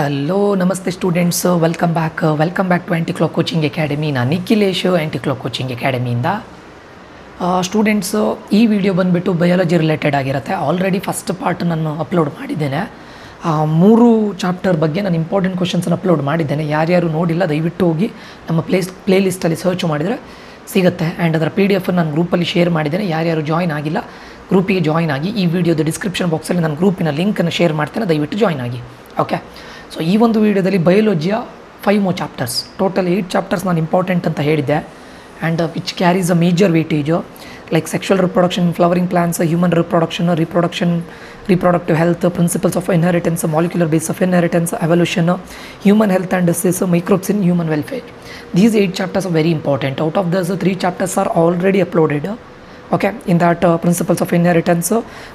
Hello ನಮಸ್ತೆ students, welcome back to anticlock coaching academy. ನಾನು Nikhilesh, anticlock coaching ಅಕಾಡೆಮಿಯಿಂದ. Students, ಈ ವಿಡಿಯೋ ಬಂದುಬಿಟ್ಟು ಬಯಾಲಜಿ ರಿಲೇಟೆಡ್ ಆಗಿರುತ್ತೆ. ಆಲ್ರೆಡಿ ಫಸ್ಟ್ ಪಾರ್ಟ್ ನಾನು ಅಪ್ಲೋಡ್ ಮಾಡಿದ್ದೇನೆ. 3 ಚಾಪ್ಟರ್ ಬಗ್ಗೆ ನಾನು ಇಂಪಾರ್ಟೆಂಟ್ ಕ್ವಶನ್ಸನ್ನು ಅಪ್ಲೋಡ್ ಮಾಡಿದ್ದೇನೆ. ಯಾರ್ಯಾರು ನೋಡಿಲ್ಲ ದಯವಿಟ್ಟು ಹೋಗಿ ನಮ್ಮ ಪ್ಲೇ ಲಿಸ್ಟಲ್ಲಿ ಸರ್ಚ್ ಮಾಡಿದರೆ ಸಿಗುತ್ತೆ. ಆ್ಯಂಡ್ ಅದರ PDF ನಾನು ಗ್ರೂಪಲ್ಲಿ ಶೇರ್ ಮಾಡಿದ್ದೇನೆ. ಯಾರ್ಯಾರು ಜಾಯ್ನ್ ಆಗಿಲ್ಲ ಗ್ರೂಪಿಗೆ ಜಾಯ್ನ್ ಆಗಿ. ಈ ವಿಡಿಯೋದ ಡಿಸ್ಕ್ರಿಪ್ಷನ್ ಬಾಕ್ಸಲ್ಲಿ ನಾನು ಗ್ರೂಪಿನ ಲಿಂಕನ್ನು ಶೇರ್ ಮಾಡ್ತೇನೆ, ದಯವಿಟ್ಟು ಜಾಯ್ನ್ ಆಗಿ. ಓಕೆ, ಸೊ ಈ ಒಂದು ವಿಡಿಯೋದಲ್ಲಿ ಬಯಾಲಜಿಯ 5 more ಚಾಪ್ಟರ್ಸ್, ಟೋಟಲ್ 8 ಚಾಪ್ಟರ್ಸ್ ನಾನು ಇಂಪಾರ್ಟೆಂಟ್ ಅಂತ ಹೇಳಿದ್ದೆ. And which carries a major weightage like sexual reproduction, flowering plants, human reproductive health, principles of inheritance, molecular basis of inheritance, evolution, human health and disease, microbes in human welfare. These 8 chapters are very important. Out of those 3 chapters are already uploaded. Okay, in that principles of inheritance,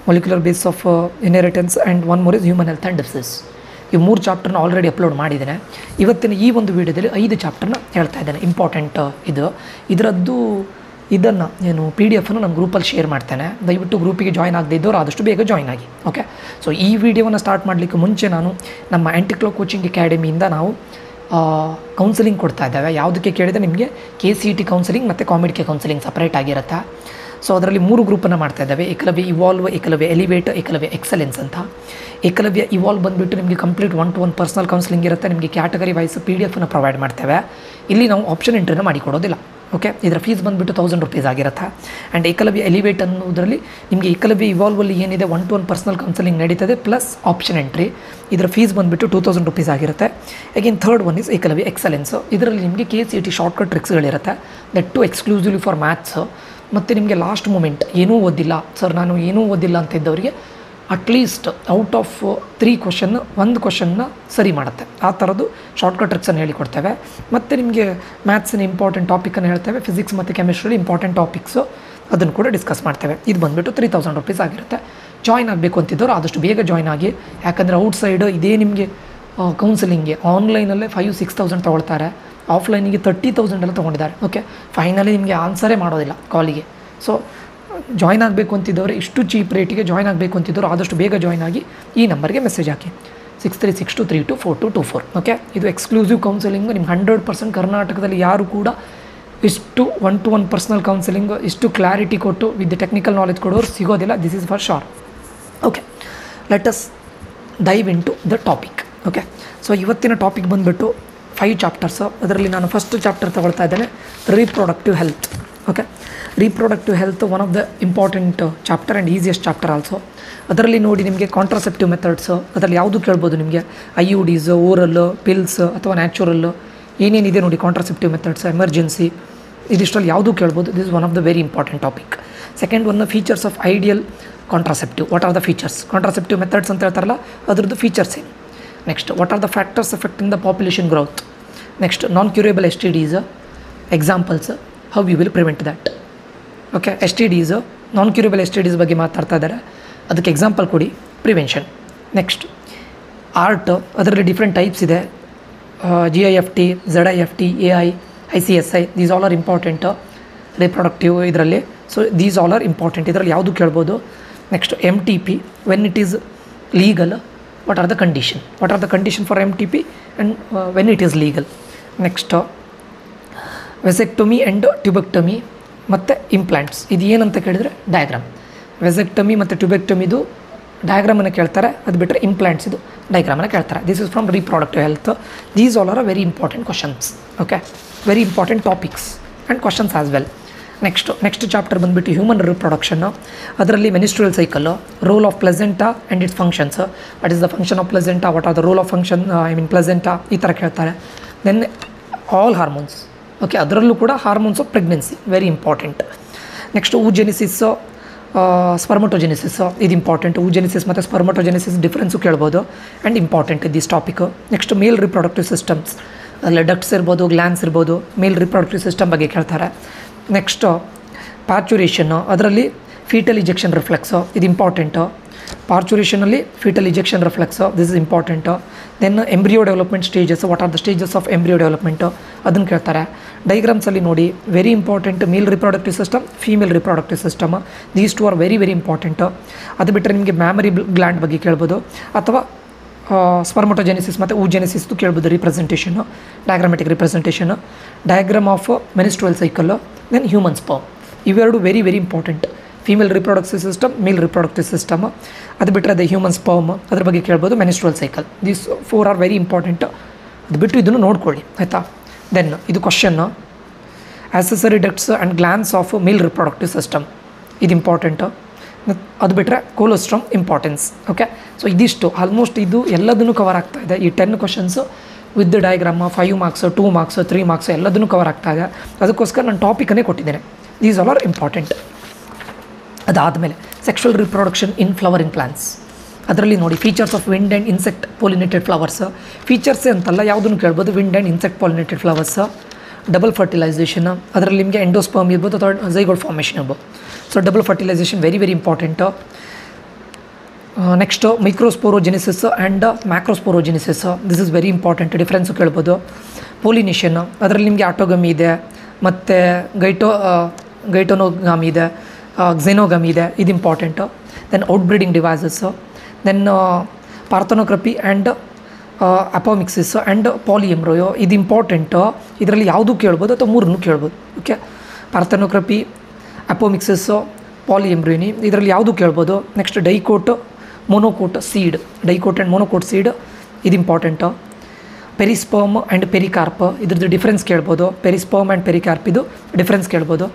molecular basis of inheritance, and one more is human health and disease. ಈ 3 ಚಾಪ್ಟರ್ನ already upload ಮಾಡಿದ್ದೇನೆ. ಇವತ್ತಿನ ಈ ಒಂದು ವಿಡಿಯೋದಲ್ಲಿ 5 ಚಾಪ್ಟರ್ನ ಹೇಳ್ತಾ ಇದ್ದೇನೆ. Important ಇದನ್ನು ಏನು PDF ನಮ್ಮ ಗ್ರೂಪಲ್ಲಿ ಶೇರ್ ಮಾಡ್ತೇನೆ. ದಯವಿಟ್ಟು ಗ್ರೂಪಿಗೆ ಜಾಯ್ನ್ ಆಗದೇ ಇದ್ದವರು ಆದಷ್ಟು ಬೇಗ ಜಾಯ್ನ್ ಆಗಿ. ಓಕೆ, ಸೊ ಈ ವಿಡಿಯೋವನ್ನು ಸ್ಟಾರ್ಟ್ ಮಾಡಲಿಕ್ಕೆ ಮುಂಚೆ ನಾನು ನಮ್ಮ ಆ್ಯಂಟಿಕ್ಲಾಕ್ ಕೋಚಿಂಗ್ ಅಕಾಡೆಮಿಯಿಂದ ನಾವು ಕೌನ್ಸಿಲಿಂಗ್ ಕೊಡ್ತಾ ಇದ್ದೇವೆ. ಯಾವುದಕ್ಕೆ ಕೇಳಿದರೆ ನಿಮಗೆ KCET ಕೌನ್ಸಿಲಿಂಗ್ ಮತ್ತು ಕಾಮಿಡಿಕೆ ಕೌನ್ಸಿಲಿಂಗ್ ಸಪ್ರೇಟ್ ಆಗಿರುತ್ತೆ. ಸೊ ಅದರಲ್ಲಿ 3 ಗ್ರೂಪನ್ನು ಮಾಡ್ತಾ ಇದ್ದಾವೆ: Ekalavya evolve, Ekalavya elevate, Ekalavya excellence ಅಂತ. ಏಕಲವ್ಯ ಇವಾಲ್ವ್ ಬಂದುಬಿಟ್ಟು ನಿಮಗೆ ಕಂಪ್ಲೀಟ್ 1-to-1 ಪರ್ಸನಲ್ ಕೌನ್ಸಿಲಿಂಗ್ ಇರುತ್ತೆ. ನಿಮಗೆ ಕ್ಯಾಟಗರಿ ವೈಸ್ PDF ಪ್ರೊವೈಡ್ ಮಾಡ್ತೇವೆ. ಇಲ್ಲಿ ನಾವು ಆಪ್ಷನ್ ಎಂಟ್ರಿನ ಮಾಡಿಕೊಡೋದಿಲ್ಲ. ಓಕೆ, ಇದರ ಫೀಸ್ ಬಂದುಬಿಟ್ಟು 1000 rupees ಆಗಿರುತ್ತೆ. ಆ್ಯಂಡ್ ಏಕಲವ್ಯ ಎಲಿವೇಟ್ ಅನ್ನೋದರಲ್ಲಿ ನಿಮಗೆ ಏಕಲವ್ಯ ಇವಾಲ್ವಲ್ಲಿ ಏನಿದೆ 1-to-1 ಪರ್ಸನಲ್ ಕೌನ್ಸಿಲಿಂಗ್ ನಡೀತದೆ ಪ್ಲಸ್ ಆಪ್ಷನ್ ಎಂಟ್ರಿ. ಇದರ ಫೀಸ್ ಬಂದುಬಿಟ್ಟು 2000 rupees ಆಗಿರುತ್ತೆ. Again third one is Eklavya excellence. ಇದರಲ್ಲಿ ನಿಮಗೆ KCET ಶಾರ್ಟ್ಕಟ್ ಟ್ರಿಕ್ಸ್ಗಳಿರುತ್ತೆ, that too exclusively for maths. ಮತ್ತು ನಿಮಗೆ ಲಾಸ್ಟ್ ಮೂಮೆಂಟ್ ಏನೂ ಓದಿಲ್ಲ ಸರ್, ನಾನು ಏನೂ ಓದಿಲ್ಲ ಅಂತ ಇದ್ದವರಿಗೆ ಅಟ್ಲೀಸ್ಟ್ ಔಟ್ ಆಫ್ 3 ಕ್ವಶನ್ 1 ಕ್ವಶನ್ನ ಸರಿ ಮಾಡುತ್ತೆ. ಆ ಥರದ್ದು ಶಾರ್ಟ್ಕಟ್ ಟ್ರಿಕ್ಸನ್ನು ಹೇಳಿಕೊಡ್ತೇವೆ. ಮತ್ತು ನಿಮಗೆ ಮ್ಯಾಥ್ಸಿನ ಇಂಪಾರ್ಟೆಂಟ್ ಟಾಪಿಕನ್ನು ಹೇಳ್ತೇವೆ. ಫಿಸಿಕ್ಸ್ ಮತ್ತು ಕೆಮಿಸ್ಟ್ರಿ ಇಂಪಾರ್ಟೆಂಟ್ ಟಾಪಿಕ್ಸು ಅದನ್ನು ಕೂಡ ಡಿಸ್ಕಸ್ ಮಾಡ್ತೇವೆ. ಇದು ಬಂದುಬಿಟ್ಟು 3000 rupees ಆಗಿರುತ್ತೆ. ಜಾಯ್ನ್ ಆಗಬೇಕು ಅಂತಿದ್ದವರು ಆದಷ್ಟು ಬೇಗ ಜಾಯ್ನ್ ಆಗಿ. ಯಾಕಂದರೆ ಔಟ್ಸೈಡ್ ಇದೇ ನಿಮಗೆ ಕೌನ್ಸಿಲಿಂಗ್ಗೆ ಆನ್ಲೈನಲ್ಲೇ 5,000-6,000 ತೊಗೊಳ್ತಾರೆ, ಆಫ್ಲೈನಿಗೆ 30,000 ಎಲ್ಲ ತೊಗೊಂಡಿದ್ದಾರೆ. ಓಕೆ, ಫೈನಲಿ ನಿಮಗೆ ಆನ್ಸರೇ ಮಾಡೋದಿಲ್ಲ ಕಾಲಿಗೆ. ಸೊ ಜಾಯ್ನ್ ಆಗಬೇಕು ಅಂತಿದ್ದವರು, ಇಷ್ಟು ಚೀಪ್ ರೇಟಿಗೆ ಜಾಯ್ನ್ ಆಗಬೇಕು ಅಂತಿದ್ದವರು ಆದಷ್ಟು ಬೇಗ ಜಾಯ್ನ್ ಆಗಿ ಈ ನಂಬರ್ಗೆ ಮೆಸೇಜ್ ಹಾಕಿ 6362324224. ಓಕೆ, ಇದು ಎಕ್ಸ್ಕ್ಲೂಸಿವ್ ಕೌನ್ಸಿಲಿಂಗ್. ನಿಮ್ಗೆ 100% ಕರ್ನಾಟಕದಲ್ಲಿ ಯಾರು ಕೂಡ ಇಷ್ಟು 1-to-1 ಪರ್ಸನಲ್ ಕೌನ್ಸಿಲಿಂಗ್ ಇಷ್ಟು ಕ್ಲಾರಿಟಿ ಕೊಟ್ಟು ವಿತ್ ಟೆಕ್ನಿಕಲ್ ನಾಲೆಜ್ ಕೊಡೋರು ಸಿಗೋದಿಲ್ಲ. This is for sure. Okay, let us dive into the topic. Okay, so ಇವತ್ತಿನ ಟಾಪಿಕ್ ಬಂದುಬಿಟ್ಟು 5 ಚಾಪ್ಟರ್ಸು. ಅದರಲ್ಲಿ ನಾನು ಫಸ್ಟ್ ಚಾಪ್ಟರ್ ತಗೊಳ್ತಾ ಇದ್ದೇನೆ, reproductive health. Okay, reproductive health one of the important chapter and easiest chapter also. ಅದರಲ್ಲಿ ನೋಡಿ ನಿಮಗೆ contraceptive methods, ಅದರಲ್ಲಿ ಯಾವುದು ಕೇಳ್ಬೋದು ನಿಮಗೆ, IUDs, ಓರಲ್, ಪಿಲ್ಸ್ ಅಥವಾ ನ್ಯಾಚುರಲ್, ಏನೇನಿದೆ ನೋಡಿ ಕಾಂಟ್ರಾಸೆಪ್ಟಿವ್ ಮೆಥಡ್ಸ್, ಎಮರ್ಜೆನ್ಸಿ, ಇದಿಷ್ಟರಲ್ಲಿ ಯಾವುದು ಕೇಳ್ಬೋದು. This is one of the very important topic. Second one, features of ideal contraceptive. What are the features? Contraceptive methods ಅಂತ ಹೇಳ್ತಾರಲ್ಲ ಅದರದ್ದು ಫೀಚರ್ಸ್ ಏನು. Next, what are the factors effecting the population growth. Next, non curable STDs, examples, how you will prevent that. Okay, STDs, non curable STDs ಬಗ್ಗೆ ಮಾತಾಡ್ತಾ ಇದ್ದಾರೆ, ಅದಕ್ಕೆ example ಕೊಡಿ, prevention. Next, ART, ಅದರಲ್ಲಿ ಡಿಫ್ರೆಂಟ್ ಟೈಪ್ಸ್ ಇದೆ, GIFT, ZIFT, AI, ICSI, these all are important reproductive ಇದರಲ್ಲಿ. So these all are important, ಇದರಲ್ಲಿ ಯಾವುದು ಕೇಳ್ಬೋದು. Next, MTP, when it is legal, what are the condition for MTP and when it is legal. Next, vasectomy and tubectomy ಮತ್ತು implants. ಇದು ಏನಂತ ಕೇಳಿದರೆ diagram. ವೆಸೆಕ್ಟೊಮಿ ಮತ್ತು ಟ್ಯೂಬೆಕ್ಟೊಮಿದು ಡಯಾಗ್ರಾಮನ್ನು ಕೇಳ್ತಾರೆ, ಅದು ಬಿಟ್ಟರೆ ಇಂಪ್ಲಾಂಟ್ಸ್ ಇದು ಡಯಾಗ್ರಾಮನ್ನು ಕೇಳ್ತಾರೆ. This is from reproductive health. These all are very important questions. Okay, very important topics and questions as well. Next chapter ಬಂದುಬಿಟ್ಟು ಹ್ಯೂಮನ್ ರಿಪ್ರೊಡಕ್ಷನ್ನು. ಅದರಲ್ಲಿ menstrual cycle, role of placenta and its functions. What is the function of placenta, what are the role of function placenta, ಈ ಥರ ಕೇಳ್ತಾರೆ. Then all hormones. Okay, ಅದರಲ್ಲೂ ಕೂಡ hormones of pregnancy very important. Next, oogenesis, spermatogenesis, ಇದು important. oogenesis ಮತ್ತು spermatogenesis difference ಕೇಳ್ಬೋದು and important this topic. Next, male reproductive systems, ಅಲ್ಲಿ ducts ಇರ್ಬೋದು, ಗ್ಲ್ಯಾಂಡ್ಸ್ ಇರ್ಬೋದು, ಮೇಲ್ ರಿಪ್ರೊಡಕ್ಟಿವ್ ಸಿಸ್ಟಮ್ ಬಗ್ಗೆ ಕೇಳ್ತಾರೆ. ನೆಕ್ಸ್ಟ್, ಪಾರ್ಚುರೇಷನ್ನು, ಅದರಲ್ಲಿ ಫೀಟಲ್ ಇಜೆಕ್ಷನ್ ರಿಫ್ಲೆಕ್ಸು, ಇದು ಇಂಪಾರ್ಟೆಂಟು. ಪಾರ್ಚುರೇಷನಲ್ಲಿ foetal ejection reflex, this is important. Then embryo development stages, what are the stages of embryo development, ಅದನ್ನು ಕೇಳ್ತಾರೆ. ಡೈಗ್ರಾಮ್ಸಲ್ಲಿ ನೋಡಿ very important, male reproductive system, female reproductive system, these two are very important. ಅದು ಬಿಟ್ಟರೆ ನಿಮಗೆ mammary gland ಬಗ್ಗೆ ಕೇಳ್ಬೋದು, ಅಥವಾ ಸ್ಪರ್ಮಟೋಜೆನಿಸಿಸ್ ಮತ್ತು ಊಜೆನಿಸಿಸ್ದು ಕೇಳ್ಬೋದು representation, diagrammatic representation, diagram of menstrual cycle, then human sperm. ಇವೆರಡು very very important. Female reproductive system, male reproductive system, ಅದು ಬಿಟ್ಟರೆ ಅದು ಹ್ಯೂಮನ್ ಸ್ಪರ್ಮ್, ಅದ್ರ ಬಗ್ಗೆ ಕೇಳ್ಬೋದು, menstrual cycle. These 4 are very important. ಅದು ಬಿಟ್ಟು ಇದನ್ನು ನೋಡ್ಕೊಳ್ಳಿ ಆಯಿತಾ. ದೆನ್ ಇದು question, accessory ducts and glands of male reproductive system, ಇದು ಇಂಪಾರ್ಟೆಂಟು. ಅದು ಬಿಟ್ಟರೆ ಕೋಲೋಸ್ಟ್ರಮ್ ಇಂಪಾರ್ಟೆನ್ಸ್. ಓಕೆ, ಸೊ ಇದಿಷ್ಟು ಆಲ್ಮೋಸ್ಟ್ ಇದು ಎಲ್ಲದನ್ನು ಕವರ್ ಆಗ್ತಾ ಇದೆ. ಈ 10 questions with diagram 5 marks, 2 marks, 3 marks ಎಲ್ಲದನ್ನು ಕವರ್ ಆಗ್ತಾ ಇದೆ. ಅದಕ್ಕೋಸ್ಕರ ನಾನು ಟಾಪಿಕನ್ನೇ ಕೊಟ್ಟಿದ್ದೇನೆ. These all are important. ಅದಾದಮೇಲೆ sexual reproduction in flowering plants. ಅದರಲ್ಲಿ ನೋಡಿ features of wind and insect pollinated flowers. ಫೀಚರ್ಸೇ ಅಂತಲ್ಲ, ಯಾವುದನ್ನು ಕೇಳ್ಬೋದು. Wind and insect pollinated flowers, double fertilisation, ಅದರಲ್ಲಿ ನಿಮಗೆ ಎಂಡೋಸ್ಪರ್ಮ್ ಇರ್ಬೋದು ಅಥವಾ ಝೈಗೋಟ್ ಫಾರ್ಮೇಷನ್ ಇರ್ಬೋದು. So double fertilisation very very important. Next microsporogenesis and macrosporogenesis, this is very important. Difference ಕೇಳ್ಬೋದು. ಪೋಲಿನೇಷನ್, ಅದರಲ್ಲಿ ನಿಮಗೆ ಆಟೋಗಮಿ ಇದೆ, ಮತ್ತು ಗೈಟೋನೋಗಾಮಿ ಇದೆ, ಕ್ಸೆನೋಗಮಿ ಇದೆ, ಇದು important. Then outbreeding devices, then parthenocarpy and apomixis and polyembryo, ಇದು ಇಂಪಾರ್ಟೆಂಟು. ಇದರಲ್ಲಿ ಯಾವುದು ಕೇಳ್ಬೋದು ಅಥವಾ 3 ಕೇಳ್ಬೋದು. ಓಕೆ, ಪಾರ್ಥನೋಗ್ರಫಿ, ಅಪೋಮಿಕ್ಸಿಸ್ಸು, ಪಾಲಿಎಂಬ್ರಿಯೋನಿ, ಇದರಲ್ಲಿ ಯಾವುದು ಕೇಳ್ಬೋದು. Next dicot, monocot seed, dicot and monocot seed, ಇದು ಇಂಪಾರ್ಟೆಂಟು. ಪೆರಿಸ್ಪರ್ಮ್ ಆ್ಯಂಡ್ ಪೆರಿಕಾರ್ಪ್, ಇದ್ರದ್ದು ಡಿಫ್ರೆನ್ಸ್ ಕೇಳ್ಬೋದು. ಪೆರಿಸ್ಪರ್ಮ್ ಆ್ಯಂಡ್ ಪೆರಿಕಾರ್ಪ್ ಇದು ಡಿಫ್ರೆನ್ಸ್ ಕೇಳ್ಬೋದು.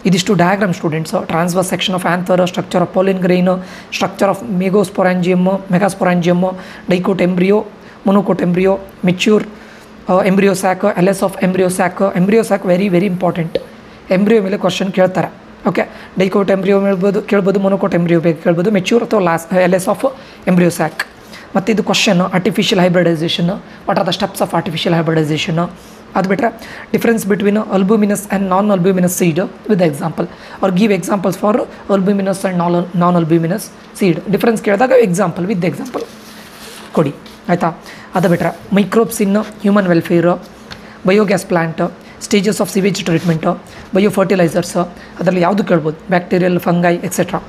ಇದಿಷ್ಟು diagram students. Transverse section of anther, structure of pollen grain, structure of megasporangium, dicot embryo, monocot embryo, mature embryo sac, LS of embryo sac. Embryo sac very very important. Embryo ಮೇಲೆ question ಕೇಳ್ತಾರೆ. Okay, dicot embryo ಕೇಳ್ಬೋದು, monocot embryo ಬೇಕು ಕೇಳ್ಬೋದು, mature ಅಥವಾ LS of embryo sac. ಮತ್ತು ಇದು question artificial hybridisation, what are the steps of artificial hybridisation. ಅದು ಬಿಟ್ಟರೆ difference between albuminous and non albuminous seed with example, or give examples for albuminous and non albuminous seed. Difference ಕೇಳಿದಾಗ example with example ಕೊಡಿ ಆಯಿತಾ. ಅದು ಬಿಟ್ಟರೆ microbes in human welfare, biogas plant, stages of sewage treatment, bio fertilisers, ಅದರಲ್ಲಿ ಯಾವುದು ಕೇಳ್ಬೋದು. Bacterial, fungi etcetera.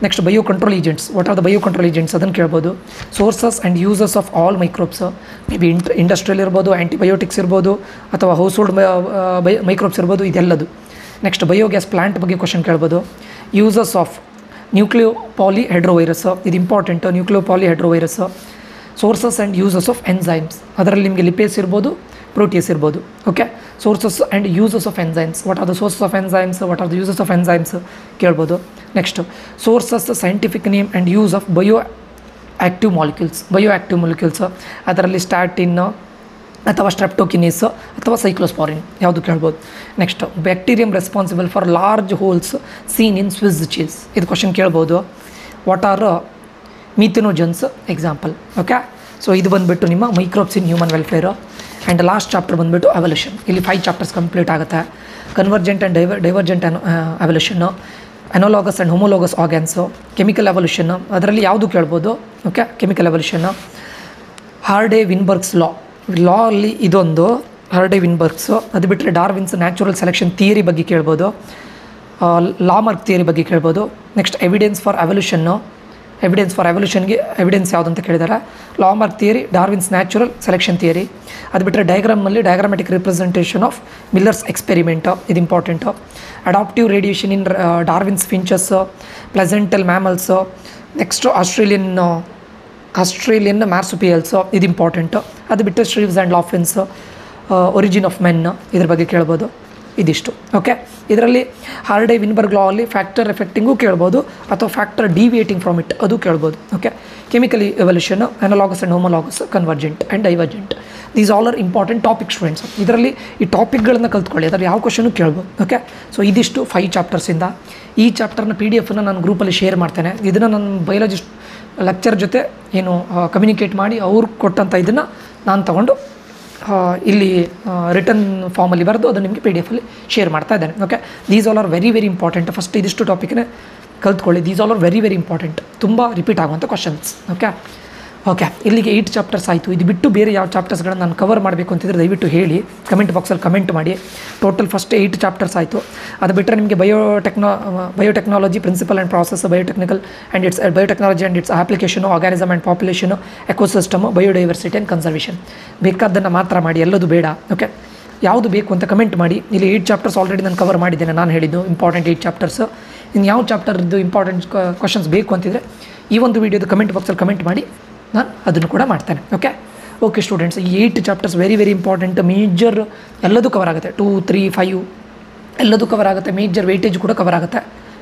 Next bio control agents, what are the bio control agents, ಅದನ್ನು ಕೇಳ್ಬೋದು. Sources and uses of all microbes, may be industrial ಇರ್ಬೋದು, antibiotics ಇರ್ಬೋದು, ಅಥವಾ household microbes ಇರ್ಬೋದು, ಇದೆಲ್ಲದು. ನೆಕ್ಸ್ಟ್ ಬಯೋಗ್ಯಾಸ್ ಪ್ಲಾಂಟ್ ಬಗ್ಗೆ ಕ್ವಶನ್ ಕೇಳ್ಬೋದು. ಯೂಸಸ್ ಆಫ್ ನ್ಯೂಕ್ಲಿಯೋಪಾಲಿಹೈಡ್ರೋವೈರಸ್, ಇದು important. Nucleopolyhedrovirus. Sources and uses of enzymes, ಅದರಲ್ಲಿ ನಿಮಗೆ ಲಿಪೇಸ್ ಇರ್ಬೋದು, ಪ್ರೋಟಿಯಸ್ ಇರ್ಬೋದು. Okay, sources and uses of enzymes, what are the sources of enzymes, what are the uses of enzymes ಕೇಳ್ಬೋದು. Next sources, scientific name and use of bio active molecules, ಅದರಲ್ಲಿ statin ಅಥವಾ streptokinase ಅಥವಾ cyclosporin ಯಾವುದು ಕೇಳ್ಬೋದು. Next bacterium responsible for large holes seen in Swiss cheese, ಇದು question ಕೇಳ್ಬೋದು. What are methanogens example. Okay, so ಇದು ಬಂದುಬಿಟ್ಟು ನಿಮ್ಮ microbes in human welfare. And last chapter ಬಂದುಬಿಟ್ಟು ಎವಲ್ಯೂಷನ್. ಇಲ್ಲಿ 5 ಚಾಪ್ಟರ್ಸ್ ಕಂಪ್ಲೀಟ್ ಆಗುತ್ತೆ. Convergent and divergent evolution, analogous and homologous organs, chemical evolution, ಅದರಲ್ಲಿ ಯಾವುದು ಕೇಳ್ಬೋದು. Okay, chemical ಎವಲ್ಯೂಷನ್ನು. ಹಾರ್ಡೆ ವಿನ್ಬರ್ಗ್ಸ್ ಲಾ ಅಲ್ಲಿ ಇದೊಂದು ಹಾರ್ಡೆ ವಿನ್ಬರ್ಗ್ಸು. ಅದು ಬಿಟ್ಟರೆ ಡಾರ್ವಿನ್ಸ್ ನ್ಯಾಚುರಲ್ ಸೆಲೆಕ್ಷನ್ ಥಿಯರಿ ಬಗ್ಗೆ ಕೇಳ್ಬೋದು. ಲಾಮಾರ್ಕ್ ಥಿಯರಿ ಬಗ್ಗೆ ಕೇಳ್ಬೋದು. ನೆಕ್ಸ್ಟ್ ಎವಿಡೆನ್ಸ್ ಫಾರ್ ಎವಲ್ಯೂಷನ್ಗೆ ಎವಿಡೆನ್ಸ್ ಯಾವುದು ಅಂತ ಕೇಳಿದ್ದಾರೆ. Lamarck theory, Darwin's natural selection theory. ಅದು ಬಿಟ್ಟರೆ ಡಯಾಗ್ರಾಮಲ್ಲಿ diagrammatic representation of Miller's experiment, ಇದು important. Adaptive radiation in Darwin's finches, placental mammals. Next Australian marsupials, ಇದು ಇಂಪಾರ್ಟೆಂಟು. ಅದು ಬಿಟ್ಟು shrews and dolphins, origin of men, ಇದ್ರ ಬಗ್ಗೆ ಕೇಳ್ಬೋದು. ಇದಿಷ್ಟು. ಓಕೆ, ಇದರಲ್ಲಿ ಹಾರ್ಡೆ ವಿನ್ಬರ್ಗ್ ಲಾ ಅಲ್ಲಿ ಫ್ಯಾಕ್ಟರ್ ಎಫೆಕ್ಟಿಂಗು ಕೇಳ್ಬೋದು ಅಥವಾ ಫ್ಯಾಕ್ಟರ್ ಡಿವಿಯೇಟಿಂಗ್ ಫ್ರಮ್ ಇಟ್ ಅದು ಕೇಳ್ಬೋದು. Okay, chemical evolution, analogous and homologous, convergent and divergent, these all are important topic students. ಇದರಲ್ಲಿ ಈ ಟಾಪಿಕ್ಗಳನ್ನು ಕಲ್ತ್ಕೊಳ್ಳಿ, ಅದರಲ್ಲಿ ಯಾವ ಕ್ವಶನು ಕೇಳ್ಬೋದು. ಓಕೆ, ಸೊ ಇದಿಷ್ಟು 5 ಚಾಪ್ಟರ್ಸಿಂದ. ಈ ಚಾಪ್ಟರ್ನ PDF ನಾನು ಗ್ರೂಪಲ್ಲಿ ಶೇರ್ ಮಾಡ್ತೇನೆ. ಇದನ್ನು ನನ್ನ ಬಯಾಲಜಿಸ್ಟ್ ಲೆಕ್ಚರ್ ಜೊತೆ ಏನು ಕಮ್ಯುನಿಕೇಟ್ ಮಾಡಿ ಅವ್ರು ಕೊಟ್ಟಂಥ ಇದನ್ನು ನಾನು ತೊಗೊಂಡು ಇಲ್ಲಿ ರಿಟರ್ನ್ ಫಾರ್ಮಲ್ಲಿ ಬರೆದು ಅದು ನಿಮಗೆ PDF ಅಲ್ಲಿ ಶೇರ್ ಮಾಡ್ತಾ ಇದ್ದೇನೆ. Okay, these all are very very important. First ಇದಿಷ್ಟು ಟಾಪಿಕ್ನೇ ಕಲ್ತ್ಕೊಳ್ಳಿ. These all are very very important, ತುಂಬ ರಿಪೀಟ್ ಆಗುವಂಥ ಕ್ವಶನ್ಸ್. ಓಕೆ, ಓಕೆ, ಇಲ್ಲಿಗೆ 8 ಚಾಪ್ಟರ್ಸ್ ಆಯಿತು. ಇದು ಬಿಟ್ಟು ಬೇರೆ ಯಾವ ಚಾಪ್ಟರ್ಸ್ಗಳನ್ನು ನಾನು ಕವರ್ ಮಾಡಬೇಕು ಅಂತಿದ್ರೆ ದಯವಿಟ್ಟು ಹೇಳಿ, ಕಮೆಂಟ್ ಬಾಕ್ಸಲ್ಲಿ ಕಮೆಂಟ್ ಮಾಡಿ. ಟೋಟಲ್ ಫಸ್ಟ್ 8 ಚಾಪ್ಟರ್ಸ್ ಆಯಿತು. ಅದು ಬಿಟ್ಟರೆ ನಿಮಗೆ biotechnology principle and process, biotechnology and its application, organism and population, ecosystem, biodiversity and conservation. ಬೇಕಾದ್ದನ್ನು ಮಾತ್ರ ಮಾಡಿ, ಎಲ್ಲದು ಬೇಡ. ಓಕೆ, ಯಾವುದು ಬೇಕು ಅಂತ ಕಮೆಂಟ್ ಮಾಡಿ. ಇಲ್ಲಿ 8 ಚಾಪ್ಟರ್ಸ್ ಆಲ್ರೆಡಿ ನಾನು ಕವರ್ ಮಾಡಿದ್ದೇನೆ, ನಾನು ಹೇಳಿದ್ದು ಇಂಪಾರ್ಟೆಂಟ್ 8 ಚಾಪ್ಟರ್ಸು. ಇನ್ನು ಯಾವ ಚಾಪ್ಟರ್ದು ಇಂಪಾರ್ಟೆಂಟ್ ಕ್ವಶನ್ಸ್ ಬೇಕು ಅಂತಿದ್ರೆ ಈ ಒಂದು ವೀಡಿಯೋದು ಕಮೆಂಟ್ ಬಾಕ್ಸಲ್ಲಿ ಕಮೆಂಟ್ ಮಾಡಿ, ನಾನು ಅದನ್ನು ಕೂಡ ಮಾಡ್ತೇನೆ. ಓಕೆ ಸ್ಟೂಡೆಂಟ್ಸ್, ಈ 8 ಚಾಪ್ಟರ್ಸ್ ವೆರಿ ಇಂಪಾರ್ಟೆಂಟ್. ಮೇಜರ್ ಎಲ್ಲದೂ ಕವರ್ ಆಗುತ್ತೆ, 2, 3, 5 ಎಲ್ಲದೂ ಕವರ್ ಆಗುತ್ತೆ. ಮೇಜರ್ ವೆಯ್ಟೇಜ್ ಕೂಡ ಕವರ್ ಆಗುತ್ತೆ,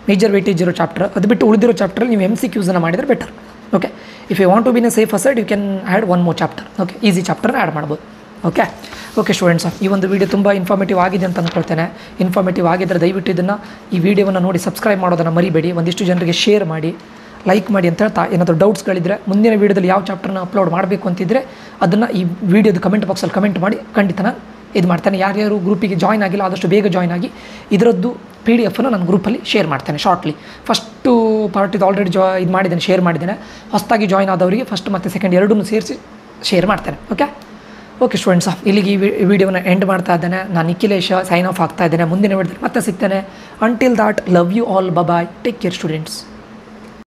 ಮೇಜರ್ ವೆಯ್ಟೇಜ್ ಇರೋ ಚಾಪ್ಟರ್. ಅದು ಬಿಟ್ಟು ಉಳಿದಿರೋ ಚಾಪ್ಟರಲ್ಲಿ ನೀವು MCQಸನ್ನು ಮಾಡಿದರೆ better. Okay, if you want to be in a safe aside you can add 1 more chapter. Okay, easy ಚಾಪ್ಟರ್ನ ಆ್ಯಡ್ ಮಾಡ್ಬೋದು. ಓಕೆ ಸ್ಟೂಡೆಂಟ್ಸ್, ಈ ಒಂದು ವೀಡಿಯೋ ತುಂಬ ಇನ್ಫಾರ್ಮೇಟಿವ್ ಆಗಿದೆ ಅಂತ ಅಂದ್ಕೊಳ್ತೇನೆ. ಇನ್ಫಾರ್ಮೇಟಿವ್ ಆಗಿದ್ದರೆ ದಯವಿಟ್ಟು ಈ ವಿಡಿಯೋವನ್ನು ನೋಡಿ ಸಬ್ಸ್ಕ್ರೈಬ್ ಮಾಡೋದನ್ನು ಮರಿಬೇಡಿ. ಒಂದಿಷ್ಟು ಜನರಿಗೆ ಶೇರ್ ಮಾಡಿ, ಲೈಕ್ ಮಾಡಿ ಅಂತ ಹೇಳ್ತಾ, ಏನಾದರೂ ಡೌಟ್ಸ್ಗಳಿದ್ದರೆ ಮುಂದಿನ ವೀಡಿಯೋದಲ್ಲಿ ಯಾವ ಚಾಪ್ಟರ್ನ ಅಪ್ಲೋಡ್ ಮಾಡಬೇಕು ಅಂತಿದ್ದರೆ ಅದನ್ನು ಈ ವಿಡಿಯೋದ ಕಮೆಂಟ್ ಬಾಕ್ಸಲ್ಲಿ ಕಮೆಂಟ್ ಮಾಡಿ, ಖಂಡಿತ ನಾನು ಇದು ಮಾಡ್ತೇನೆ. ಯಾರ್ಯಾರು ಗ್ರೂಪಿಗೆ ಜಾಯ್ನ್ ಆಗಿಲ್ಲ ಆದಷ್ಟು ಬೇಗ ಜಾಯ್ನ್ ಆಗಿ ಇದರದ್ದು PDF ನಾನು ಗ್ರೂಪಲ್ಲಿ ಶೇರ್ ಮಾಡ್ತೇನೆ ಶಾರ್ಟ್ಲಿ. ಫಸ್ಟು ಪಾರ್ಟ್ ಇದು ಆಲ್ರೆಡಿ ಇದು ಮಾಡಿದ್ದೇನೆ, ಶೇರ್ ಮಾಡಿದ್ದೇನೆ. ಹೊಸದಾಗಿ ಜಾಯ್ನ್ ಆದವರಿಗೆ ಫಸ್ಟ್ ಮತ್ತು ಸೆಕೆಂಡ್ ಎರಡನ್ನೂ ಸೇರಿಸಿ ಶೇರ್ ಮಾಡ್ತೇನೆ. ಓಕೆ ಸ್ಟೂಡೆಂಟ್ಸ್, ಇಲ್ಲಿಗೆ ಈ ವಿಡಿಯೋನ ಎಂಡ್ ಮಾಡ್ತಾ ಇದ್ದೇನೆ. ನಾನು ನಿಖಿಲೇಶ ಸೈನ್ ಆಫ್ ಆಗ್ತಾ ಇದ್ದೇನೆ. ಮುಂದಿನ ವಿಡಿಯೋದಲ್ಲಿ ಮತ್ತೆ ಸಿಗ್ತೇನೆ. Until that, love you all, bye, take care students.